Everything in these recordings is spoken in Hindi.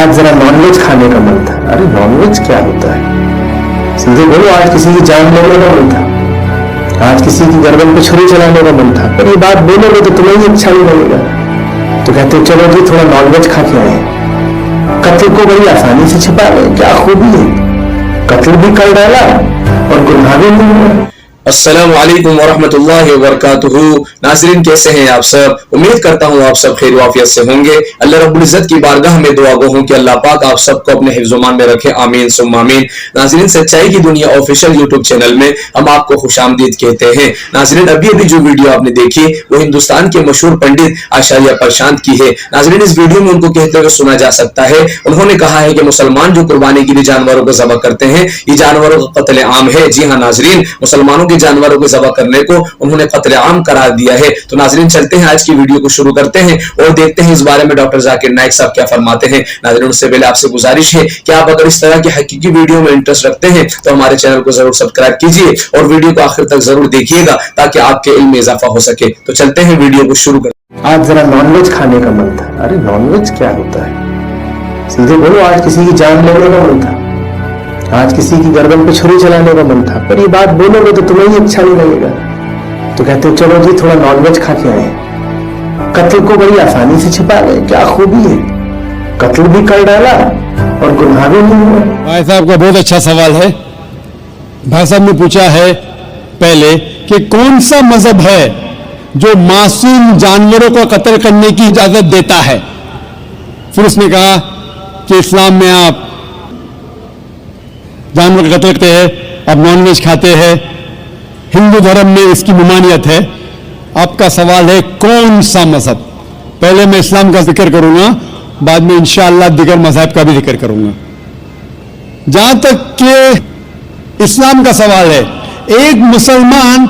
आज जरा नॉनवेज खाने का मन था। अरे नॉनवेज क्या होता है? सीधे बोलो, आज किसी की जान लेने का मन था, आज किसी की गर्दन पे छुरी चलाने का मन था। पर ये बात बोलोगे तो तुम्हें ही अच्छा नहीं लगेगा। तो कहते चलो जी थोड़ा नॉनवेज खा के आए। कत्ल को बड़ी आसानी से छिपा गए, क्या खूबी है। कत्ल भी कर डाला और गुनाह भी नहीं हुआ। अस्सलामु अलैकुम वरहमतुल्लाहि वबरकातुहू। नाज़रीन, कैसे हैं आप सब? उम्मीद करता हूँ आप सब खैर वाफियत से होंगे। अल्लाह रब्बुल इज्जत की बारगाह में दुआ गो हूँ कि अल्लाह पाक आप सबको अपने हिफ्ज़-ओ-मान में रखे, आमीन सुम्मा आमीन। नाज़रीन, सच्चाई की दुनिया ऑफिशियल यूट्यूब चैनल में हम आपको खुशामदीद कहते हैं। नाज़रीन, अभी जो वीडियो आपने देखी वो हिंदुस्तान के मशहूर पंडित आचार्य प्रशांत की है। नाज़रीन, इस वीडियो में उनको कहते हुए सुना जा सकता है, उन्होंने कहा है कि मुसलमान जो कुर्बानी के लिए जानवरों को ज़बह करते हैं, ये जानवरों का कत्ल आम है। जी हाँ नाज़रीन, मुसलमानों जानवरों को ज़बह करने को उन्होंने कत्ल आम करार दिया है। तो नाज़रीन, चलते हैं आज की वीडियो को शुरू करते हैं और देखते हैं इस बारे में डॉक्टर जाकिर नाइक साहब क्या फरमाते हैं। नाज़रीन, उससे पहले आपसे गुजारिश है कि आप अगर इस तरह की हकीकी वीडियो में इंटरेस्ट रखते हैं तो हमारे चैनल को जरूर सब्सक्राइब कीजिए और वीडियो को आखिर तक जरूर देखिएगा ताकि आपके इल्म में इजाफा हो सके। तो चलते हैं वीडियो को शुरू करते हैं। आज जरा नॉनवेज खाने का मन था। अरे नॉनवेज क्या होता है? सीधे बोलो, आज किसी की जान लेने का मन था, आज किसी की गर्दन पे छुरी चलाने का मन था। पर ये बात बोलोगे तो तुम्हें ही अच्छा नहीं लगेगा। तो कहते चलो जी थोड़ा नॉनवेज खा के आए। कत्ल को बड़ी आसानी से छिपा गए, क्या खूबी है। कत्ल भी कर डाला और गुनाह भी नहीं हुआ। भाई साहब का बहुत अच्छा सवाल है। भाई साहब ने पूछा है पहले कि कौन सा मजहब है जो मासूम जानवरों को कत्ल करने की इजाजत देता है। फिर उसने कहा कि इस्लाम में आप जानवर का कत्ल करते हैं, आप नॉनवेज खाते हैं, हिंदू धर्म में इसकी ममानियत है। आपका सवाल है कौन सा मजहब? पहले मैं इस्लाम का जिक्र करूंगा, बाद में इंशाअल्लाह दिगर मजहब का भी जिक्र करूंगा। जहां तक कि इस्लाम का सवाल है, एक मुसलमान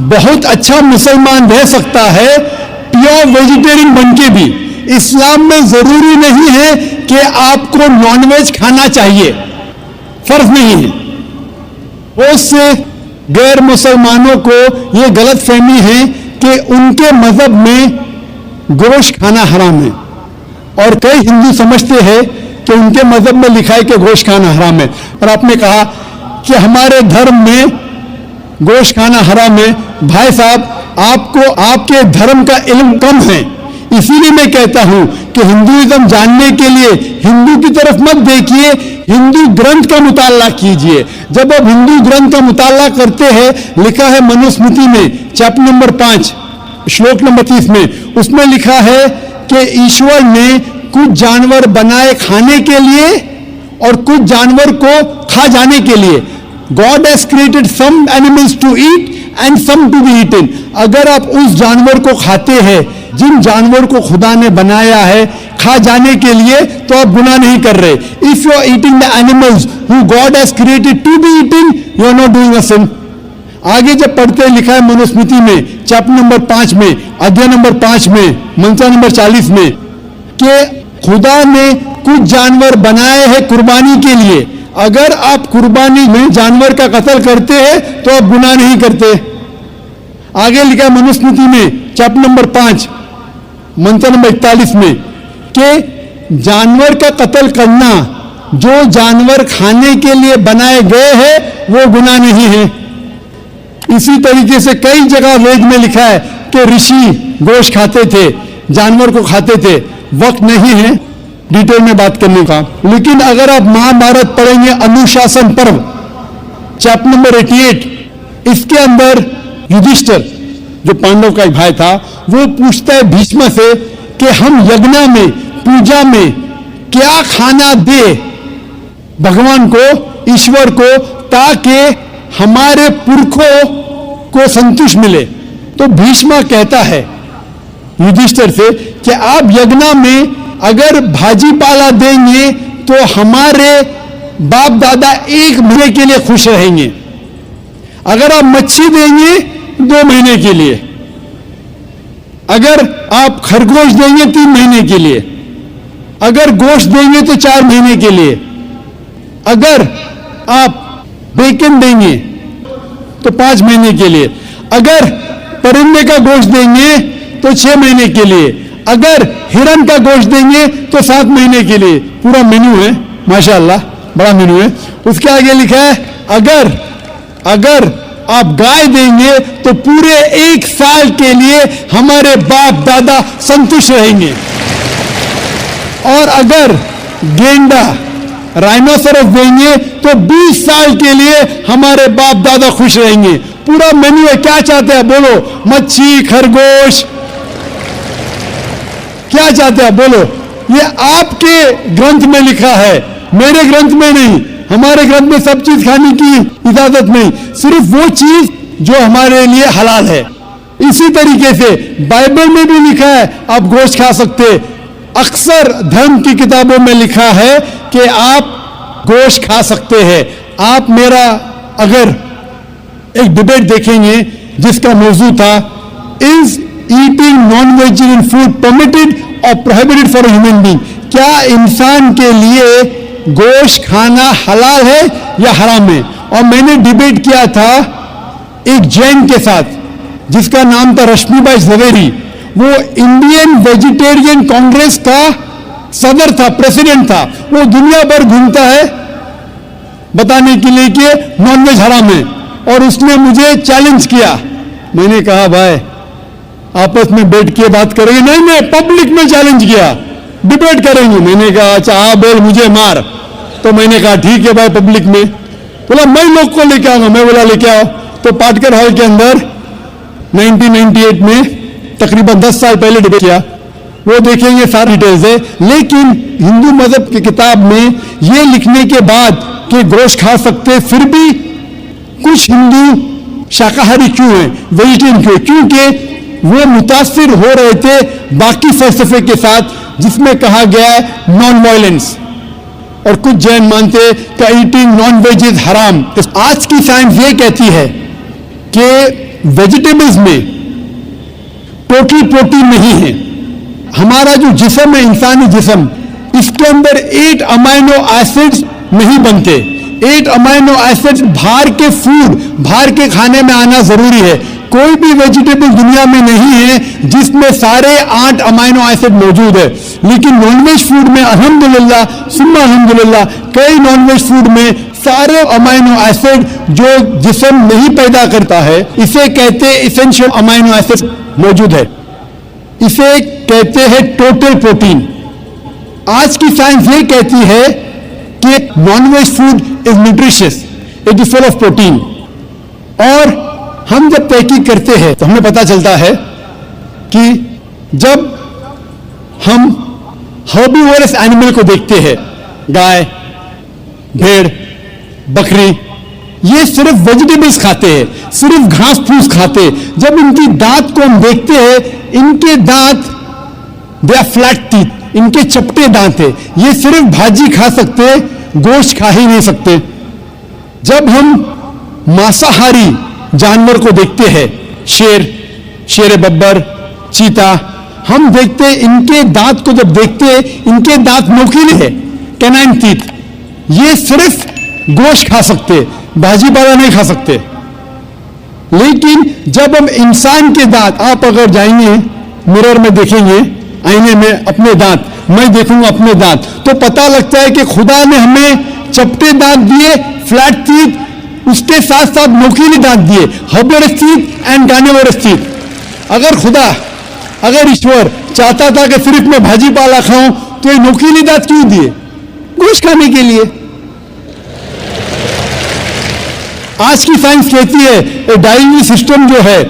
बहुत अच्छा मुसलमान रह सकता है प्योर वेजिटेरियन बनके भी। इस्लाम में जरूरी नहीं है कि आपको नॉनवेज खाना चाहिए, फर्ज नहीं है। बहुत से गैर मुसलमानों को यह गलत फहमी है कि उनके मजहब में गोश्त खाना हराम है, और कई हिंदू समझते हैं कि उनके मजहब में लिखा है कि गोश्त खाना हराम है। और आपने कहा कि हमारे धर्म में गोश्त खाना हराम है। भाई साहब, आपको आपके धर्म का इल्म कम है, इसीलिए मैं कहता हूं कि हिंदुइज्म जानने के लिए हिंदू की तरफ मत देखिए, हिंदू ग्रंथ का मुताला कीजिए। जब आप हिंदू ग्रंथ का मुताला करते हैं, लिखा है मनुस्मृति में चैप्टर नंबर 5 श्लोक नंबर 30 में, उसमें लिखा है कि ईश्वर ने कुछ जानवर बनाए खाने के लिए और कुछ जानवर को खा जाने के लिए। God has created some animals to eat and some to be eaten. अगर आप उस जानवर को खाते हैं जिन जानवर को खुदा ने बनाया है खा जाने के लिए, तो आप गुनाह नहीं कर रहे। If you are eating the animals who God has created to be eaten, you are not doing a sin. आगे जब पढ़ते लिखा है मनुस्मृति में चैप्टर नंबर 5 में अध्याय नंबर 5 में मंत्र नंबर 40 में कि खुदा ने कुछ जानवर बनाए हैं कुर्बानी के लिए। अगर आप कुर्बानी में जानवर का कत्ल करते हैं तो आप गुनाह नहीं करते। आगे लिखा है मनुस्मृति में चैप्टर नंबर 5 मंत्र नंबर 41 में कि जानवर का कत्ल करना जो जानवर खाने के लिए बनाए गए हैं वो गुनाह नहीं है। इसी तरीके से कई जगह वेद में लिखा है कि ऋषि गोश्त खाते थे, जानवर को खाते थे। वक्त नहीं है डिटेल में बात करने का, लेकिन अगर आप महाभारत पढ़ेंगे अनुशासन पर्व चैप्टर नंबर 88, इसके अंदर युधिष्ठिर जो पांडव का एक भाई था वो पूछता है भीष्म से कि हम यज्ञ में पूजा में क्या खाना दे भगवान को, ईश्वर को, ताकि हमारे पुरखों को संतुष्ट मिले। तो भीष्म कहता है युधिष्ठिर से कि आप यज्ञ में अगर भाजी पाला देंगे तो हमारे बाप दादा 1 महीने के लिए खुश रहेंगे। अगर आप मच्छी देंगे 2 महीने के लिए, अगर आप खरगोश देंगे 3 महीने के लिए, अगर गोश्त देंगे तो 4 महीने के लिए, अगर आप बेकन देंगे तो 5 महीने के लिए, अगर परिंदे का गोश्त देंगे तो 6 महीने के लिए, अगर हिरन का गोश्त देंगे तो 7 महीने के लिए, पूरा मेन्यू है माशाअल्लाह, बड़ा मेन्यू है। उसके आगे लिखा है अगर आप गाय देंगे तो पूरे 1 साल के लिए हमारे बाप दादा संतुष्ट रहेंगे, और अगर गेंडा राइनोसरस देंगे तो 20 साल के लिए हमारे बाप दादा खुश रहेंगे। पूरा मेन्यू है। क्या चाहते हैं बोलो? मच्छी, खरगोश, क्या चाहते हैं बोलो? ये आपके ग्रंथ में लिखा है, मेरे ग्रंथ में नहीं। हमारे ग्रंथ में सब चीज खाने की इजाजत नहीं, सिर्फ वो चीज जो हमारे लिए हलाल है। इसी तरीके से बाइबल में भी लिखा है आप गोश्त खा सकते। अक्सर धर्म की किताबों में लिखा है कि आप गोश्त खा सकते हैं। आप मेरा अगर एक डिबेट देखेंगे जिसका मौजू था, is eating non vegetarian food permitted और प्रोहिबिटेड फॉर ह्यूमन बीइंग? क्या इंसान के लिए गोश्त खाना हलाल है या हराम है? और मैंने डिबेट किया था एक जैन के साथ जिसका नाम था रश्मिबाई झवेरी। वो इंडियन वेजिटेरियन कांग्रेस का सदर था, प्रेसिडेंट था। वो दुनिया भर घूमता है बताने के लिए कि नॉनवेज हराम है, और उसने मुझे चैलेंज किया। मैंने कहा भाई आपस में बैठ के बात करेंगे? नहीं, पब्लिक में चैलेंज किया, डिबेट करेंगे। मैंने कहा अच्छा हाँ बोल, मुझे मार। तो मैंने कहा ठीक है भाई, पब्लिक में। बोला मैं लोग को लेके आऊंगा। मैं बोला लेके आओ। तो पाटकर हॉल के अंदर 1998 में तकरीबन 10 साल पहले डिबेट किया। वो देखेंगे सारी डिटेल्स है। लेकिन हिंदू मजहब की किताब में ये लिखने के बाद कि गोश्त खा सकते, फिर भी कुछ हिंदू शाकाहारी क्यों हैं, वेजिटेरियन क्यों? क्योंकि वो मुतासिर हो रहे थे बाकी फलसफे के साथ जिसमें कहा गया है नॉन वायलेंस, और कुछ जैन मानते कि ईटिंग नॉन वेज इज हराम। तो आज की साइंस ये कहती है कि वेजिटेबल्स में टोटल प्रोटीन नहीं है। हमारा जो जिस्म है, इंसानी जिस्म, इसके अंदर 8 अमाइनो एसिड्स नहीं बनते। 8 अमाइनो एसिड्स बाहर के फूड, बाहर के खाने में आना जरूरी है। कोई भी वेजिटेबल दुनिया में नहीं है जिसमें सारे 8 अमाइनो एसिड मौजूद है। लेकिन नॉनवेज फूड में अल्हम्दुलिल्लाह सुम्मा अल्हम्दुलिल्लाह कई नॉनवेज फूड में सारे अमाइनो एसिड जो जिस्म नहीं पैदा करता है, इसे कहते हैं इसेंशियल अमाइनो एसिड मौजूद है। इसे कहते हैं टोटल प्रोटीन। आज की साइंस ये कहती है कि non veg food is nutritious, it is full of protein. और हम जब तहकीक करते हैं तो हमें पता चलता है कि जब हम हर्बीवोरस एनिमल को देखते हैं, गाय, भेड़, बकरी, ये सिर्फ वेजिटेबल्स खाते हैं, सिर्फ घास फूस खाते हैं। जब इनकी दांत को हम देखते हैं, इनके दांत दे आर फ्लैट टीथ, इनके चपटे दांत है। ये सिर्फ भाजी खा सकते, गोश्त खा ही नहीं सकते। जब हम मांसाहारी जानवर को देखते हैं, शेर बब्बर, चीता, हम देखते हैं इनके दांत को जब देखते हैं, इनके दांत नोकीले हैं, कैनाइन टीथ। ये सिर्फ गोश्त खा सकते, भाजी पाला नहीं खा सकते। लेकिन जब हम इंसान के दांत, आप अगर जाएंगे मिरर में देखेंगे, आईने में अपने दांत, मैं देखूंगा अपने दांत, तो पता लगता है कि खुदा ने हमें चपटे दांत दिए, फ्लैट टीथ, उसके साथ साथ नोकीले दांत दिए, herbivorous teeth and carnivorous teeth. अगर ईश्वर चाहता था कि सिर्फ मैं भाजी पाला खाऊं, तो ये नोकीले दांत क्यों दिए? गोश्त खाने के लिए। आज की साइंस कहती है डाइजेस्टिव सिस्टम जो है,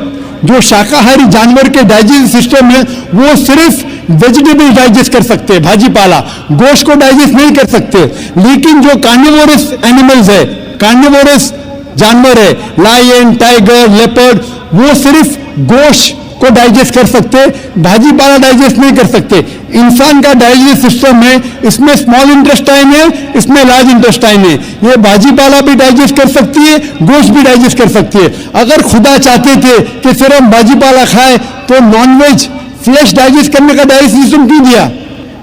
जो शाकाहारी जानवर के डाइजेस्टिव सिस्टम है, वो सिर्फ वेजिटेबल डाइजेस्ट कर सकते हैं, भाजी पाला, गोश्त को डाइजेस्ट नहीं कर सकते। लेकिन जो कार्निवोरस एनिमल्स है, कार्निवोरस जानवर है, लायन, टाइगर, लेपर्ड, वो सिर्फ गोश्त को डाइजेस्ट कर सकते, भाजी पाला डाइजेस्ट नहीं कर सकते। इंसान का डाइजेस्ट सिस्टम है, इसमें स्मॉल इंटेस्टाइन है, इसमें लार्ज इंटेस्टाइन है। ये भाजी पाला भी डाइजेस्ट कर सकती है, गोश्त भी डाइजेस्ट कर सकती है। अगर खुदा चाहते थे कि सिर्फ हम भाजी पाला खाए, तो नॉनवेज फ्लेश डाइजेस्ट करने का डाइजेस्ट सिस्टम क्यों दिया?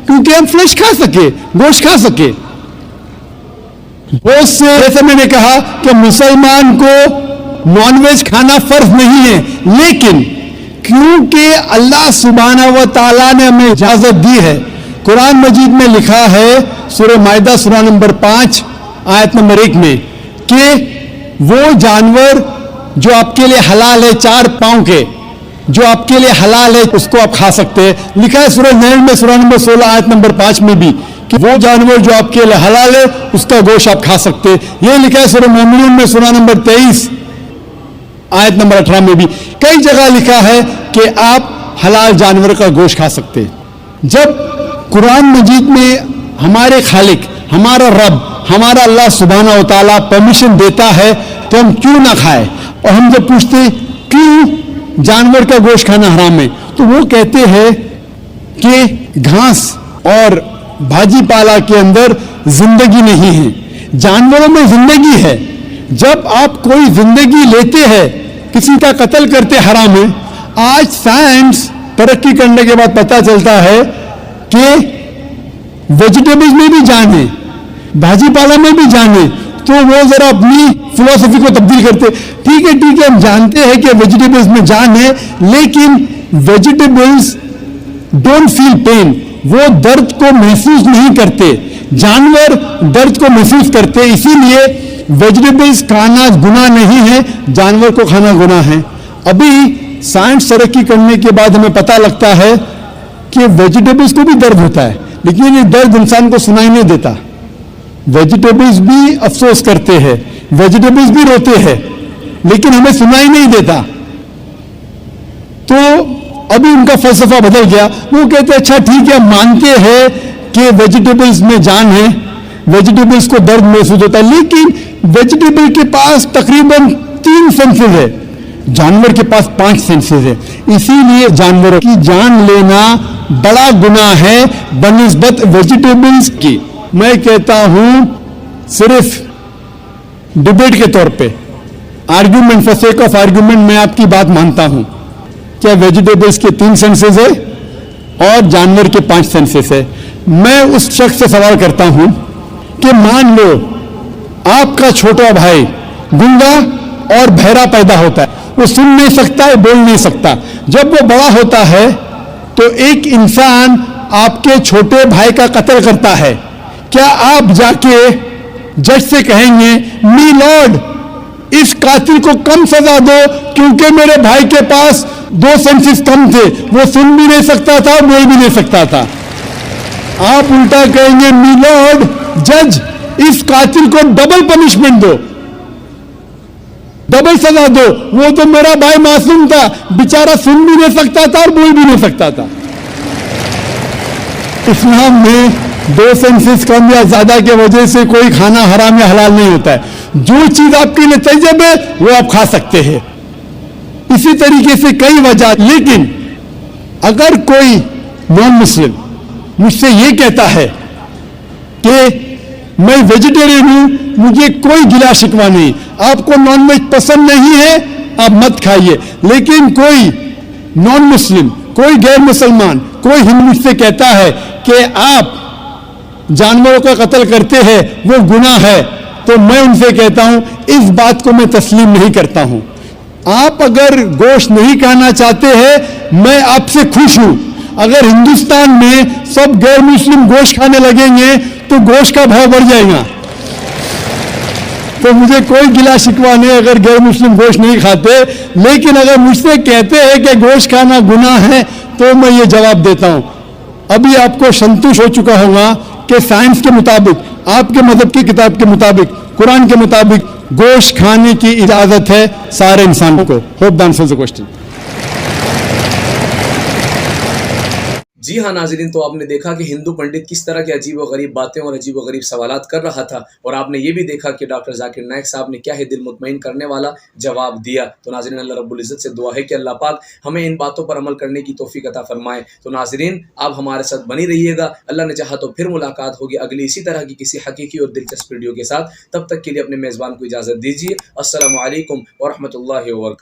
क्योंकि हम फ्लेश खा सके, गोश्त खा सके। बहुत से, जैसे मैंने कहा कि मुसलमान को नॉनवेज खाना फर्ज नहीं है, लेकिन क्योंकि अल्लाह सुब्हानहू व तआला ने हमें इजाजत दी है। कुरान मजीद में लिखा है सूरह माइदा सूरा नंबर 5 आयत नंबर 1 में कि वो जानवर जो आपके लिए हलाल है 4 पांव के, जो आपके लिए हलाल है उसको आप खा सकते हैं। लिखा है सूरह नहल में सूरा नंबर 16 आयत नंबर 5 में भी कि वो जानवर जो आपके लिए हलाल है उसका गोश्त आप खा सकते हैं। ये लिखा है सूरह मोमिनून में सूरा नंबर 23 आयत नंबर 18 में भी कई जगह लिखा है कि आप हलाल जानवर का गोश्त खा सकते हैं। जब कुरान मजीद में हमारे खालिक, हमारा रब, हमारा अल्लाह सुब्हानहू व तआला परमिशन देता है तो हम क्यों ना खाएं। और हम जब पूछते क्यों जानवर का गोश्त खाना हराम है, तो वो कहते हैं कि घास और भाजी पाला के अंदर जिंदगी नहीं है, जानवरों में जिंदगी है। जब आप कोई जिंदगी लेते हैं, किसी का कत्ल करते हराम है। आज साइंस तरक्की करने के बाद पता चलता है कि वेजिटेबल्स में भी जान है, भाजी पाला में भी जान है, तो वो जरा अपनी फिलॉसफी को तब्दील करते। ठीक है, हम जानते हैं कि वेजिटेबल्स में जान है, लेकिन वेजिटेबल्स डोंट फील पेन, वो दर्द को महसूस नहीं करते। जानवर दर्द को महसूस करते, इसीलिए वेजिटेबल्स खाना गुनाह नहीं है, जानवर को खाना गुनाह है। अभी साइंस तरक्की करने के बाद हमें पता लगता है कि वेजिटेबल्स को भी दर्द होता है, लेकिन ये दर्द इंसान को सुनाई नहीं देता। वेजिटेबल्स भी अफसोस करते हैं, वेजिटेबल्स भी रोते हैं, लेकिन हमें सुनाई नहीं देता। तो अभी उनका फलसफा बदल गया। वो कहते हैं अच्छा ठीक है, मानते हैं कि वेजिटेबल्स में जान है, वेजिटेबल्स को दर्द महसूस होता है, लेकिन वेजिटेबल के पास तकरीबन 3 सेंसेस है, जानवर के पास 5 सेंसेस है। इसीलिए जानवरों की जान लेना बड़ा गुनाह है बनिस्बत वेजिटेबल्स की। मैं कहता हूं सिर्फ डिबेट के तौर पे, argument, for sake of argument, मैं आपकी बात मानता हूं क्या वेजिटेबल्स के 3 सेंसेस है और जानवर के 5 सेंसेस है। मैं उस शख्स से सवाल करता हूं कि मान लो आपका छोटा भाई गूंगा और बहरा पैदा होता है, वो सुन नहीं सकता है, बोल नहीं सकता। जब वो बड़ा होता है तो एक इंसान आपके छोटे भाई का कत्ल करता है, क्या आप जाके जज से कहेंगे मी लॉर्ड इस कातिल को कम सजा दो क्योंकि मेरे भाई के पास 2 सेंसेस कम थे, वो सुन भी नहीं सकता था, बोल भी नहीं सकता था? आप उल्टा कहेंगे मी लॉर्ड जज इस कातिल को डबल पनिशमेंट दो, डबल सजा दो, वो तो मेरा भाई मासूम था, बेचारा सुन भी नहीं सकता था और बोल भी नहीं सकता था। इस्लाम में 2 सेंसेस कम या ज्यादा के वजह से कोई खाना हराम या हलाल नहीं होता है। जो चीज आपके लिए तैयब है वो आप खा सकते हैं। इसी तरीके से कई वजह। लेकिन अगर कोई नॉन मुस्लिम मुझसे ये कहता है कि मैं वेजिटेरियन हूं, मुझे कोई गिला शिकवा नहीं, आपको नॉनवेज पसंद नहीं है आप मत खाइए, लेकिन कोई नॉन मुस्लिम, कोई गैर मुसलमान, कोई हिंदू मुझसे कहता है कि आप जानवरों का कत्ल करते हैं वो गुनाह है, तो मैं उनसे कहता हूं इस बात को मैं तस्लीम नहीं करता हूं। आप अगर गोश्त नहीं खाना चाहते हैं, मैं आपसे खुश हूं। अगर हिंदुस्तान में सब गैर मुस्लिम गोश्त खाने लगेंगे तो गोश्त का भाव बढ़ जाएगा। तो मुझे कोई गिला शिकवा नहीं अगर गैर मुस्लिम गोश्त नहीं खाते, लेकिन अगर मुझसे कहते हैं कि गोश्त खाना गुनाह है तो मैं ये जवाब देता हूं। अभी आपको संतुष्ट हो चुका होगा कि साइंस के मुताबिक, आपके मजहब की किताब के मुताबिक, कुरान के मुताबिक गोश्त खाने की इजाजत है सारे इंसानों को। Hope the answer the question. जी हाँ नाज़रीन, तो आपने देखा कि हिंदू पंडित किस तरह की अजीब व गरीब बातें और अजीब व गरीब सवालात कर रहा था, और आपने ये भी देखा कि डॉक्टर जाकिर नाइक साहब ने क्या है दिल मुतमईन करने वाला जवाब दिया। तो नाज़रीन, अल्लाह रब्बुल इज़्ज़त से दुआ है कि अल्लाह पाक हमें इन बातों पर अमल करने की तौफीक अता फरमाए। तो नाज़रीन, आप हमारे साथ बनी रहिएगा। अल्लाह ने चाहा तो फिर मुलाकात होगी अगली इसी तरह की किसी हकीकी और दिलचस्प वीडियो के साथ। तब तक के लिए अपने मेज़बान को इजाज़त दीजिए। अस्सलामु अलैकुम व रहमतुल्लाहि व बरकातहू।